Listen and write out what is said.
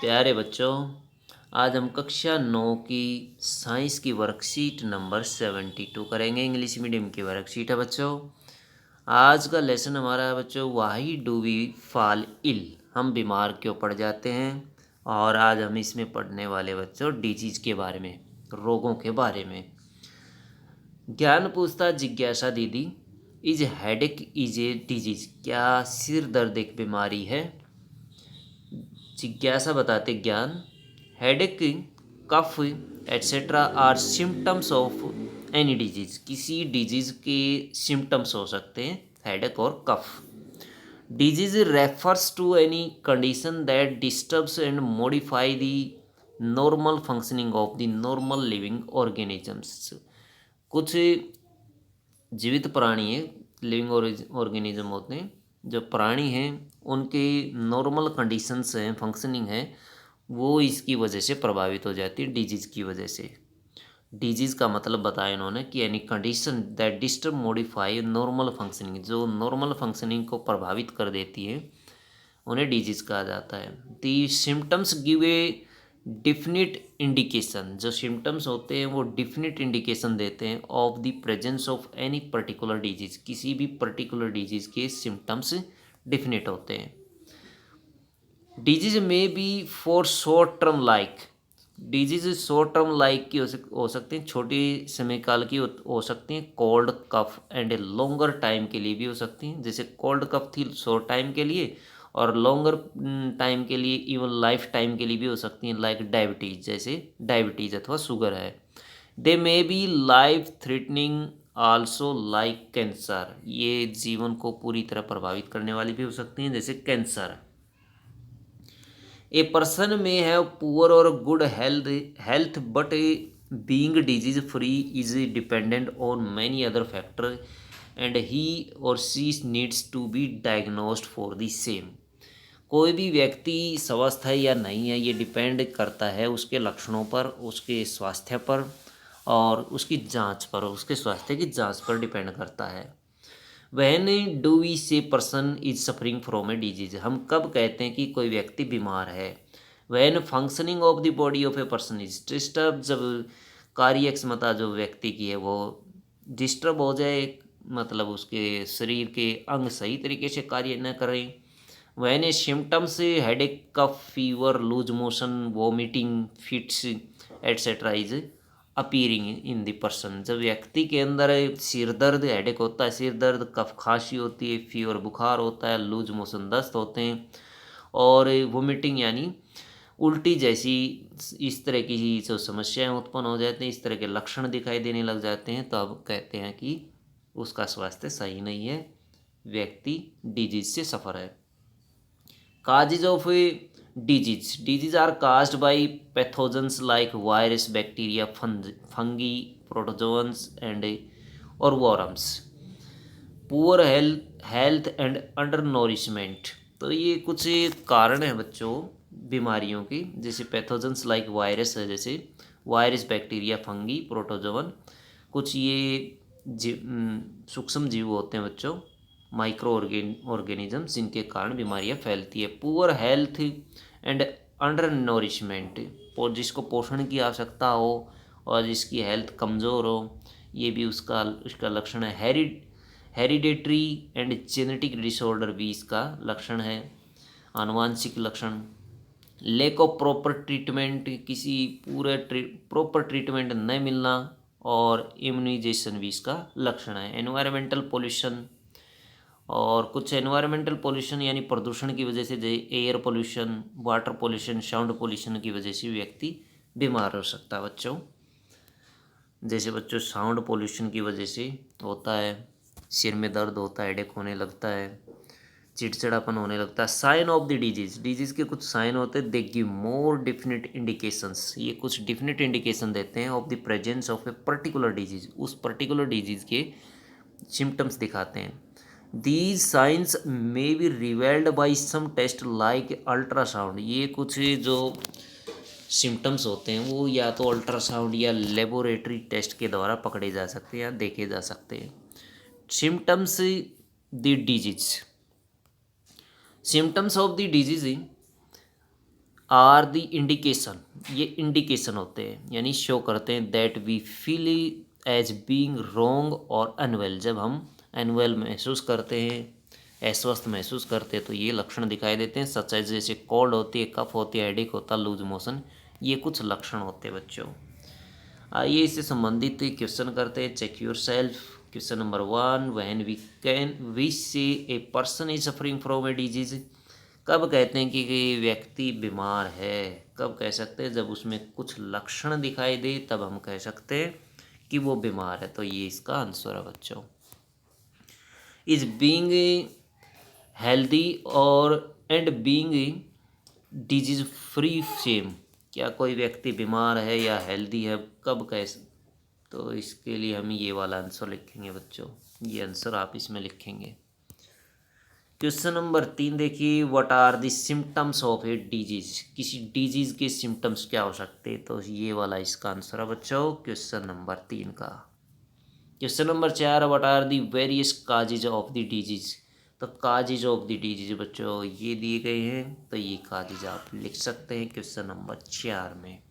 प्यारे बच्चों, आज हम कक्षा 9 की साइंस की वर्कशीट नंबर 72 करेंगे। इंग्लिश मीडियम की वर्कशीट है बच्चों। आज का लेसन हमारा है बच्चों, why do we fall ill, हम बीमार क्यों पड़ जाते हैं। और आज हम इसमें पढ़ने वाले बच्चों डिजीज के बारे में, रोगों के बारे में। ज्ञान पूछता जिज्ञासा दीदी, is headache is a disease, क्या सिर दर्द एक बीमारी है। जिज्ञासा बताते Gyan, headache, cough etcetera are symptoms of any disease, किसी डिजीज के सिम्टम्स हो सकते हैं हेडेक और cough. Disease refers to any condition that disturbs and modify the normal functioning of the normal living organisms. कुछ जीवित प्राणी है, लिविंग ऑर्गेनिज्म होते हैं, जो प्राणी हैं उनके नॉर्मल कंडीशंस हैं, फंक्शनिंग है, वो इसकी वजह से प्रभावित हो जाती है, डिजीज़ की वजह से। डिजीज़ का मतलब बताया इन्होंने कि any condition that disturb modify normal functioning, जो नॉर्मल फंक्शनिंग को प्रभावित कर देती है उन्हें डिजीज़ कहा जाता है। The symptoms give a definite indication, जो सिम्टम्स होते हैं वो डिफिनिट इंडिकेशन देते हैं of the presence of any particular disease, किसी भी पर्टिकुलर डिजीज़ के सिम्टम्स डिफिनिट होते हैं। डिजीज में be for short term like, disease short term like की हो सकती हैं, छोटी समय काल की हो सकती हैं, cold cough and a longer time के लिए भी हो सकती हैं। जैसे कोल्ड कफ थी शॉर्ट टाइम के लिए, और लॉन्गर टाइम के लिए, इवन लाइफ टाइम के लिए भी हो सकती हैं, लाइक डायबिटीज़, जैसे डायबिटीज़ अथवा शुगर है। They may be life threatening also like cancer, ये जीवन को पूरी तरह प्रभावित करने वाली भी हो सकती हैं, जैसे cancer. A person may have poor or good health but being disease free is dependent on many other factor and he or she needs to be diagnosed for the same. कोई भी व्यक्ति स्वस्थ है या नहीं है, ये डिपेंड करता है उसके लक्षणों पर, उसके स्वास्थ्य पर और उसकी जांच पर, उसके स्वास्थ्य की जांच पर डिपेंड करता है। व्हेन डू वी से person is suffering from a disease, हम कब कहते हैं कि कोई व्यक्ति बीमार है। When functioning of the body of A person is disturb, जब कार्य क्षमता जो व्यक्ति की है वो डिस्टर्ब हो जाए, मतलब उसके शरीर के अंग सही तरीके से कार्य न करें। When a symptoms headache, cough, fever, loose motion, vomiting, fits etcetera is appearing in the person, जब व्यक्ति के अंदर सिर दर्द, हेडेक होता है, सिर दर्द, कफ खांसी होती है, फीवर बुखार होता है, लूज मोशन दस्त होते हैं, और वोमिटिंग यानी उल्टी जैसी इस तरह की जो समस्याएं उत्पन्न हो जाती हैं, इस तरह के लक्षण दिखाई देने लग जाते हैं, तो अब कहते हैं कि उसका स्वास्थ्य सही नहीं है, व्यक्ति डिजीज से सफ़र है। Causes of disease, disease are caused by pathogens like virus, bacteria, fungi, protozoans and और worms. Poor health and undernourishment, तो ये कुछ कारण हैं बच्चों बीमारियों की, जैसे पैथोजेंस लाइक वायरस है, जैसे वायरस, बैक्टीरिया, फंगी, प्रोटोजोवन, कुछ ये सूक्ष्म जीव होते हैं बच्चों, माइक्रो ऑर्गेनिज्म, जिनके कारण बीमारियां फैलती है। Poor health and under nourishment, जिसको पोषण की आवश्यकता हो और जिसकी हेल्थ कमज़ोर हो, ये भी उसका लक्षण है। हेरिडेटरी एंड जेनेटिक डिसऑर्डर भी इसका लक्षण है, आनुवांशिक लक्षण। लैक ऑफ प्रॉपर ट्रीटमेंट, किसी पूरे प्रॉपर ट्रीटमेंट न मिलना, और इम्यूनाइजेशन भी इसका लक्षण है। एनवायरमेंटल पोल्यूशन, और कुछ एनवायरमेंटल पोल्यूशन यानी प्रदूषण की वजह से, जैसे air pollution, water pollution, sound pollution की वजह से व्यक्ति बीमार हो सकता है बच्चों। जैसे बच्चों साउंड पोल्यूशन की वजह से होता है, सिर में दर्द होता है, हेडेक होने लगता है, चिड़चिड़ापन होने लगता है। Sign of the disease, disease के कुछ साइन होते हैं, they give more definite indications, ये कुछ डिफिनिट इंडिकेशन देते हैं of the presence of a particular disease, उस पर्टिकुलर डिजीज के सिम्टम्स दिखाते हैं। These signs may be revealed by some test like ultrasound, ये कुछ जो सिम्टम्स होते हैं वो या तो अल्ट्रासाउंड या लेबोरेटरी टेस्ट के द्वारा पकड़े जा सकते हैं या देखे जा सकते हैं। Symptoms the disease, symptoms of the disease are the indication, ये इंडिकेशन होते हैं यानी शो करते हैं that we feel as being wrong और अनवेल। जब हम अनवेल महसूस करते हैं, अस्वस्थ महसूस करते हैं, तो ये लक्षण दिखाई देते हैं। सच एज जैसे कोल्ड होती है, कफ होती है, हेडेक होता है, लूज मोशन, ये कुछ लक्षण होते हैं बच्चों। आइए इससे संबंधित क्वेश्चन करते हैं। Check yourself. Question number 1, when we say a person is suffering from a disease. कब कहते हैं कि व्यक्ति बीमार है? कब कह सकते हैं? जब उसमें कुछ लक्षण दिखाई दे तब हम कह सकते हैं कि वो बीमार है। तो ये इसका आंसर है बच्चों। इज बीइंग हेल्दी और and being disease free same. क्या कोई व्यक्ति बीमार है या हेल्दी है, कब कैसे? तो इसके लिए हम ये वाला आंसर लिखेंगे बच्चों, ये आंसर आप इसमें लिखेंगे। क्वेश्चन नंबर 3 देखिए, what are the symptoms of a disease. किसी डिजीज के सिम्टम्स क्या हो सकते हैं? तो ये वाला इसका आंसर है बच्चों क्वेश्चन नंबर 3 का। Question number 4, what are the various causes of the disease. तो काजेज ऑफ द डिजीज बच्चों ये दिए गए हैं, तो ये काजेज आप लिख सकते हैं क्वेश्चन नंबर 4 में।